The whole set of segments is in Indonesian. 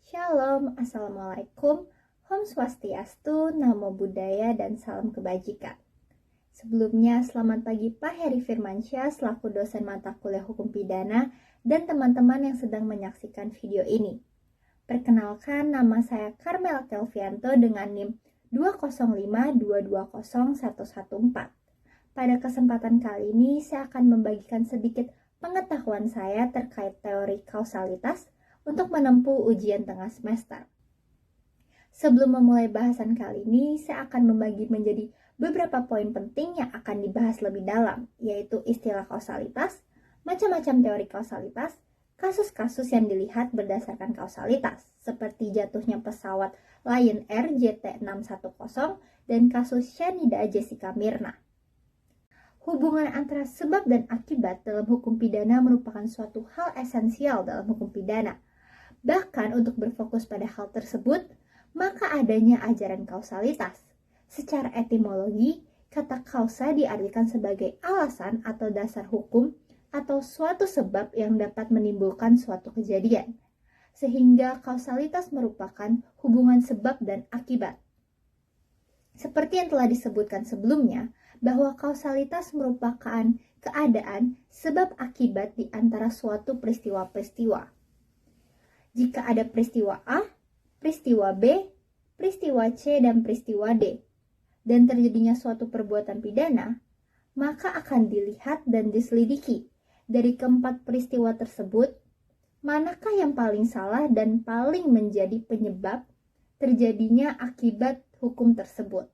Shalom, Assalamualaikum, Om Swastiastu, Namo Buddhaya, dan salam kebajikan. Sebelumnya, selamat pagi Pak Heri Firmansyah selaku dosen mata kuliah hukum pidana dan teman-teman yang sedang menyaksikan video ini. Perkenalkan, nama saya Carmela Kelvianto dengan NIM 205220114. Pada kesempatan kali ini, saya akan membagikan sedikit pengetahuan saya terkait teori kausalitas untuk menempuh ujian tengah semester. Sebelum memulai bahasan kali ini, saya akan membagi menjadi beberapa poin penting yang akan dibahas lebih dalam, yaitu istilah kausalitas, macam-macam teori kausalitas, kasus-kasus yang dilihat berdasarkan kausalitas, seperti jatuhnya pesawat Lion Air JT610 dan kasus Shanida Jessica Mirna. Hubungan antara sebab dan akibat dalam hukum pidana merupakan suatu hal esensial dalam hukum pidana. Bahkan untuk berfokus pada hal tersebut, maka adanya ajaran kausalitas. Secara etimologi, kata kausa diartikan sebagai alasan atau dasar hukum atau suatu sebab yang dapat menimbulkan suatu kejadian. Sehingga kausalitas merupakan hubungan sebab dan akibat. Seperti yang telah disebutkan sebelumnya, bahwa kausalitas merupakan keadaan sebab akibat di antara suatu peristiwa-peristiwa. Jika ada peristiwa A, peristiwa B, peristiwa C, dan peristiwa D, dan terjadinya suatu perbuatan pidana, maka akan dilihat dan diselidiki dari keempat peristiwa tersebut, manakah yang paling salah dan paling menjadi penyebab terjadinya akibat hukum tersebut.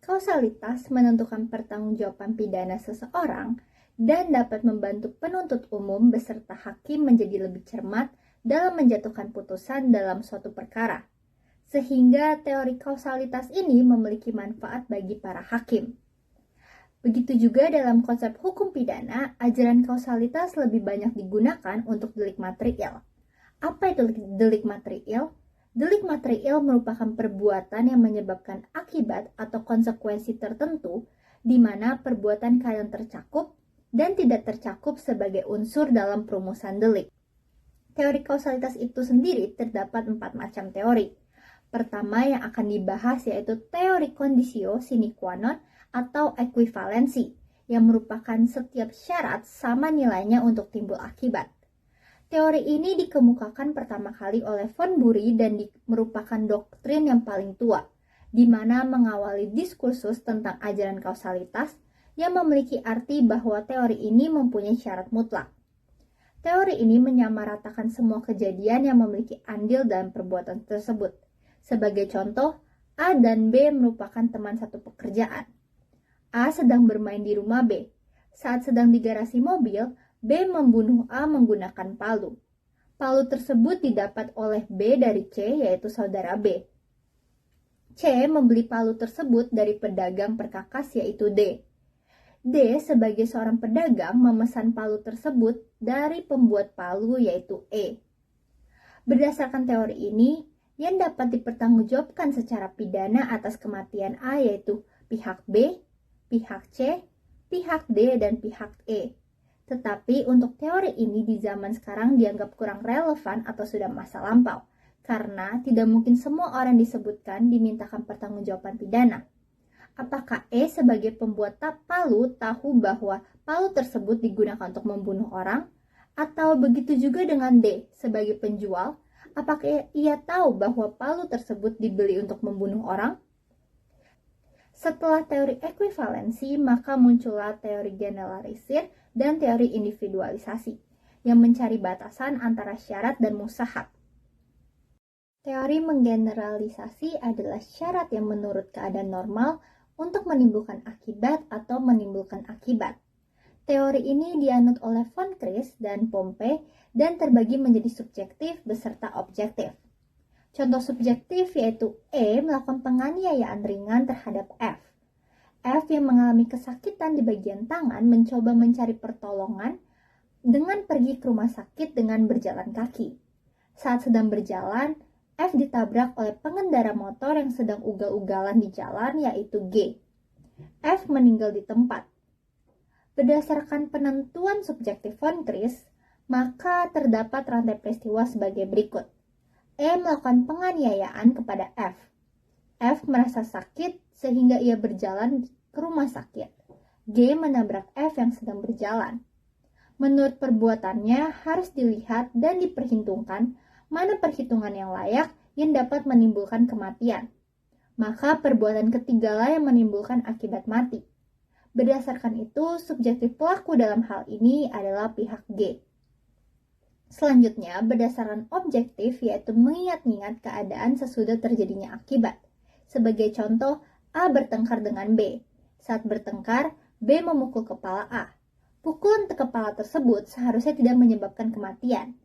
Kausalitas menentukan pertanggungjawaban pidana seseorang dan dapat membantu penuntut umum beserta hakim menjadi lebih cermat dalam menjatuhkan putusan dalam suatu perkara. Sehingga teori kausalitas ini memiliki manfaat bagi para hakim. Begitu juga dalam konsep hukum pidana, ajaran kausalitas lebih banyak digunakan untuk delik material. Apa itu delik material? Delik material merupakan perbuatan yang menyebabkan akibat atau konsekuensi tertentu di mana perbuatan kalian tercakup dan tidak tercakup sebagai unsur dalam perumusan delik. Teori kausalitas itu sendiri terdapat 4 macam teori. Pertama yang akan dibahas yaitu teori conditio sine qua non atau ekuivalensi, yang merupakan setiap syarat sama nilainya untuk timbul akibat. Teori ini dikemukakan pertama kali oleh Von Bury dan merupakan doktrin yang paling tua, di mana mengawali diskursus tentang ajaran kausalitas yang memiliki arti bahwa teori ini mempunyai syarat mutlak. Teori ini menyamaratakan semua kejadian yang memiliki andil dalam perbuatan tersebut. Sebagai contoh, A dan B merupakan teman satu pekerjaan. A sedang bermain di rumah B. Saat sedang di garasi mobil, B membunuh A menggunakan palu. Palu tersebut didapat oleh B dari C, yaitu saudara B. C membeli palu tersebut dari pedagang perkakas, yaitu D. D sebagai seorang pedagang memesan palu tersebut dari pembuat palu yaitu E. Berdasarkan teori ini, yang dapat dipertanggungjawabkan secara pidana atas kematian A yaitu pihak B, pihak C, pihak D, dan pihak E. Tetapi untuk teori ini di zaman sekarang dianggap kurang relevan atau sudah masa lampau, karena tidak mungkin semua orang disebutkan dimintakan pertanggungjawaban pidana. Apakah E sebagai pembuat palu tahu bahwa palu tersebut digunakan untuk membunuh orang? Atau begitu juga dengan D sebagai penjual, apakah ia tahu bahwa palu tersebut dibeli untuk membunuh orang? Setelah teori ekuivalensi, maka muncullah teori generalisir dan teori individualisasi, yang mencari batasan antara syarat dan mustahab. Teori menggeneralisasi adalah syarat yang menurut keadaan normal untuk menimbulkan akibat atau menimbulkan akibat. Teori ini dianut oleh Von Kris dan Pompe dan terbagi menjadi subjektif beserta objektif. Contoh subjektif yaitu E melakukan penganiayaan ringan terhadap F. F yang mengalami kesakitan di bagian tangan mencoba mencari pertolongan dengan pergi ke rumah sakit dengan berjalan kaki. Saat sedang berjalan, F ditabrak oleh pengendara motor yang sedang ugal-ugalan di jalan yaitu G. F meninggal di tempat. Berdasarkan penentuan subjektif Von Kris, maka terdapat rantai peristiwa sebagai berikut. E melakukan penganiayaan kepada F. F merasa sakit sehingga ia berjalan ke rumah sakit. G menabrak F yang sedang berjalan. Menurut perbuatannya harus dilihat dan diperhitungkan mana perhitungan yang layak yang dapat menimbulkan kematian. Maka perbuatan ketigalah yang menimbulkan akibat mati. Berdasarkan itu, subjektif pelaku dalam hal ini adalah pihak G. Selanjutnya, berdasarkan objektif yaitu mengingat-ingat keadaan sesudah terjadinya akibat. Sebagai contoh, A bertengkar dengan B. Saat bertengkar, B memukul kepala A. Pukulan ke kepala tersebut seharusnya tidak menyebabkan kematian.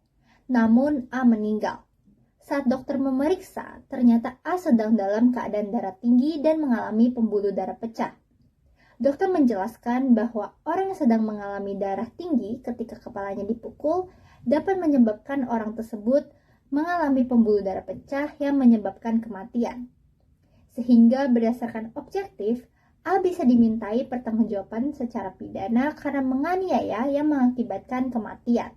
Namun, A meninggal. Saat dokter memeriksa, ternyata A sedang dalam keadaan darah tinggi dan mengalami pembuluh darah pecah. Dokter menjelaskan bahwa orang yang sedang mengalami darah tinggi ketika kepalanya dipukul dapat menyebabkan orang tersebut mengalami pembuluh darah pecah yang menyebabkan kematian. Sehingga berdasarkan objektif, A bisa dimintai pertanggungjawaban secara pidana karena menganiaya yang mengakibatkan kematian.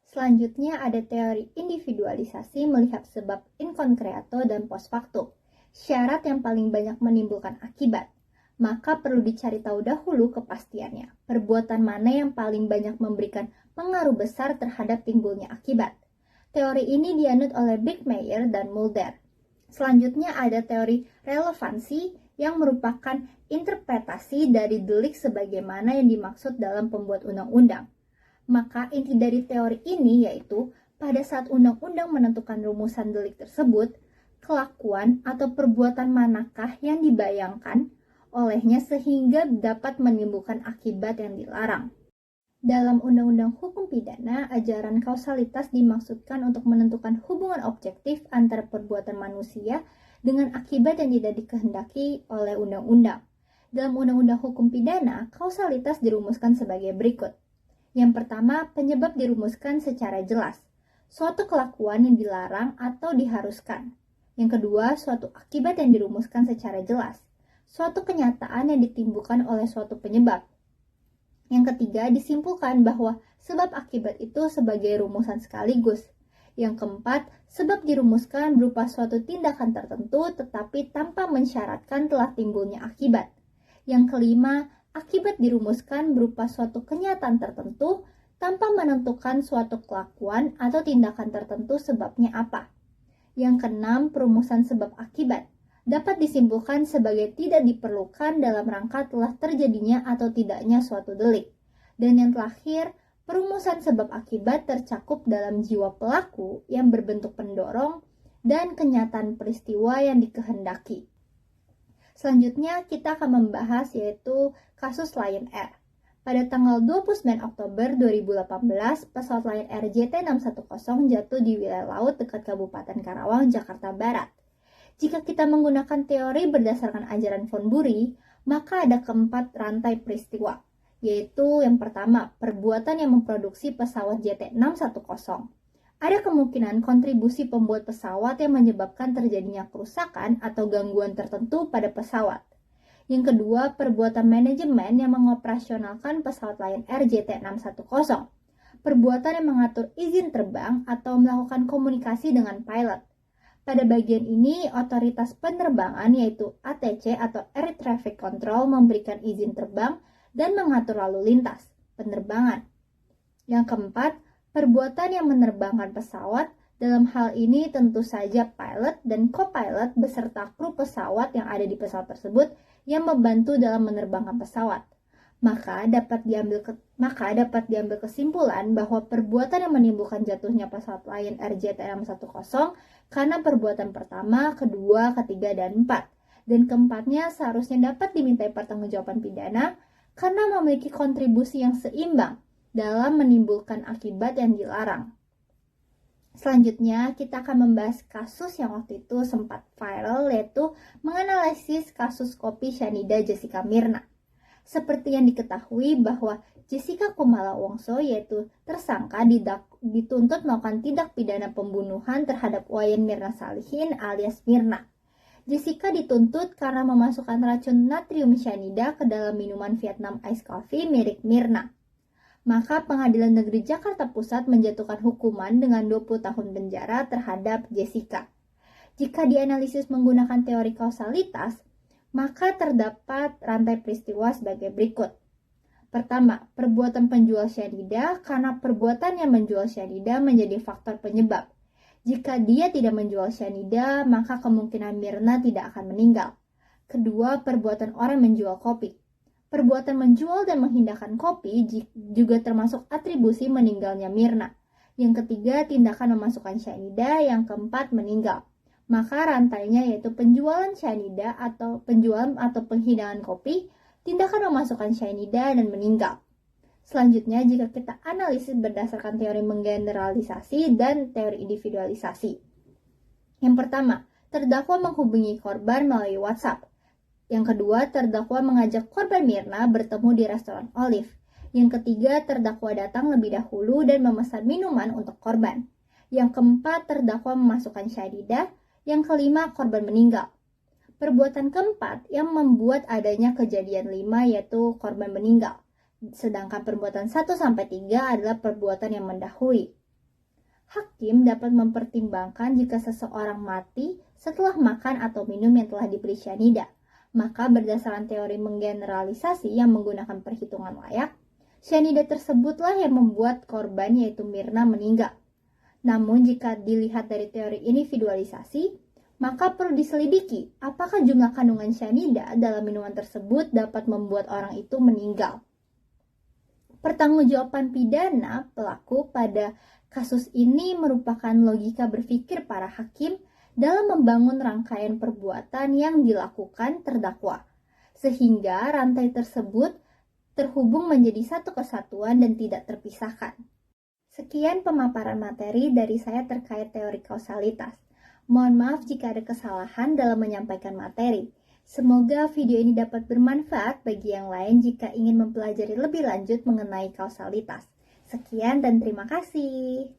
Selanjutnya ada teori individualisasi melihat sebab in concreto dan post facto, syarat yang paling banyak menimbulkan akibat. Maka perlu dicari tahu dahulu kepastiannya, perbuatan mana yang paling banyak memberikan pengaruh besar terhadap timbulnya akibat. Teori ini dianut oleh Bickmeyer dan Mulder. Selanjutnya ada teori relevansi yang merupakan interpretasi dari delik sebagaimana yang dimaksud dalam pembuat undang-undang. Maka inti dari teori ini yaitu pada saat undang-undang menentukan rumusan delik tersebut, kelakuan atau perbuatan manakah yang dibayangkan olehnya sehingga dapat menimbulkan akibat yang dilarang. Dalam Undang-Undang Hukum Pidana, ajaran kausalitas dimaksudkan untuk menentukan hubungan objektif antara perbuatan manusia dengan akibat yang tidak dikehendaki oleh undang-undang. Dalam Undang-Undang Hukum Pidana, kausalitas dirumuskan sebagai berikut. Yang pertama, penyebab dirumuskan secara jelas. Suatu kelakuan yang dilarang atau diharuskan. Yang kedua, suatu akibat yang dirumuskan secara jelas. Suatu kenyataan yang ditimbulkan oleh suatu penyebab. Yang ketiga, disimpulkan bahwa sebab akibat itu sebagai rumusan sekaligus. Yang keempat, sebab dirumuskan berupa suatu tindakan tertentu tetapi tanpa mensyaratkan telah timbulnya akibat. Yang kelima, akibat dirumuskan berupa suatu kenyataan tertentu tanpa menentukan suatu kelakuan atau tindakan tertentu sebabnya apa. Yang keenam, perumusan sebab akibat dapat disimpulkan sebagai tidak diperlukan dalam rangka telah terjadinya atau tidaknya suatu delik. Dan yang terakhir, perumusan sebab akibat tercakup dalam jiwa pelaku yang berbentuk pendorong dan kenyataan peristiwa yang dikehendaki. Selanjutnya kita akan membahas yaitu kasus Lion Air. Pada tanggal 29 Oktober 2018, pesawat Lion Air JT610 jatuh di wilayah laut dekat Kabupaten Karawang, Jakarta Barat. Jika kita menggunakan teori berdasarkan ajaran Von Bury, maka ada keempat rantai peristiwa, yaitu yang pertama, perbuatan yang memproduksi pesawat JT610. Ada kemungkinan kontribusi pembuat pesawat yang menyebabkan terjadinya kerusakan atau gangguan tertentu pada pesawat. Yang kedua, perbuatan manajemen yang mengoperasionalkan pesawat Lion Air JT610. Perbuatan yang mengatur izin terbang atau melakukan komunikasi dengan pilot. Pada bagian ini, otoritas penerbangan yaitu ATC atau Air Traffic Control memberikan izin terbang dan mengatur lalu lintas penerbangan. Yang keempat, perbuatan yang menerbangkan pesawat, dalam hal ini tentu saja pilot dan co-pilot beserta kru pesawat yang ada di pesawat tersebut yang membantu dalam menerbangkan pesawat. Maka dapat diambil kesimpulan bahwa perbuatan yang menimbulkan jatuhnya pesawat Lion Air JT610 karena perbuatan pertama, kedua, ketiga, dan empat. Dan keempatnya seharusnya dapat dimintai pertanggungjawaban pidana karena memiliki kontribusi yang seimbang dalam menimbulkan akibat yang dilarang. Selanjutnya kita akan membahas kasus yang waktu itu sempat viral, yaitu menganalisis kasus kopi cyanida Jessica Mirna. Seperti yang diketahui bahwa Jessica Kumala Wongso yaitu tersangka dituntut melakukan tindak pidana pembunuhan terhadap Wayan Mirna Salihin alias Mirna. Jessica dituntut karena memasukkan racun natrium cyanida ke dalam minuman Vietnam Ice Coffee milik Mirna. maka Pengadilan Negeri Jakarta Pusat menjatuhkan hukuman dengan 20 tahun penjara terhadap Jessica. Jika dianalisis menggunakan teori kausalitas, maka terdapat rantai peristiwa sebagai berikut. Pertama, perbuatan penjual cyanida karena perbuatan yang menjual cyanida menjadi faktor penyebab. Jika dia tidak menjual cyanida, maka kemungkinan Mirna tidak akan meninggal. Kedua, perbuatan orang menjual kopi. Perbuatan menjual dan menghidangkan kopi juga termasuk atribusi meninggalnya Mirna. Yang ketiga, tindakan memasukkan cyanida. Yang keempat, meninggal. Maka rantainya yaitu penjualan cyanida atau penjualan atau penghidangan kopi, tindakan memasukkan cyanida, dan meninggal. Selanjutnya, jika kita analisis berdasarkan teori menggeneralisasi dan teori individualisasi. Yang pertama, terdakwa menghubungi korban melalui WhatsApp. Yang kedua, terdakwa mengajak korban Mirna bertemu di restoran Olive. Yang ketiga, terdakwa datang lebih dahulu dan memesan minuman untuk korban. Yang keempat, terdakwa memasukkan cyanida. Yang kelima, korban meninggal. Perbuatan keempat yang membuat adanya kejadian 5 yaitu korban meninggal. Sedangkan perbuatan 1-3 adalah perbuatan yang mendahului. Hakim dapat mempertimbangkan jika seseorang mati setelah makan atau minum yang telah diberi cyanida. Maka berdasarkan teori menggeneralisasi yang menggunakan perhitungan layak, cyanida tersebutlah yang membuat korban yaitu Mirna meninggal. Namun jika dilihat dari teori individualisasi, maka perlu diselidiki apakah jumlah kandungan cyanida dalam minuman tersebut dapat membuat orang itu meninggal. Pertanggungjawaban pidana pelaku pada kasus ini merupakan logika berpikir para hakim dalam membangun rangkaian perbuatan yang dilakukan terdakwa, sehingga rantai tersebut terhubung menjadi satu kesatuan dan tidak terpisahkan. Sekian pemaparan materi dari saya terkait teori kausalitas. Mohon maaf jika ada kesalahan dalam menyampaikan materi. Semoga video ini dapat bermanfaat bagi yang lain jika ingin mempelajari lebih lanjut mengenai kausalitas. Sekian dan terima kasih.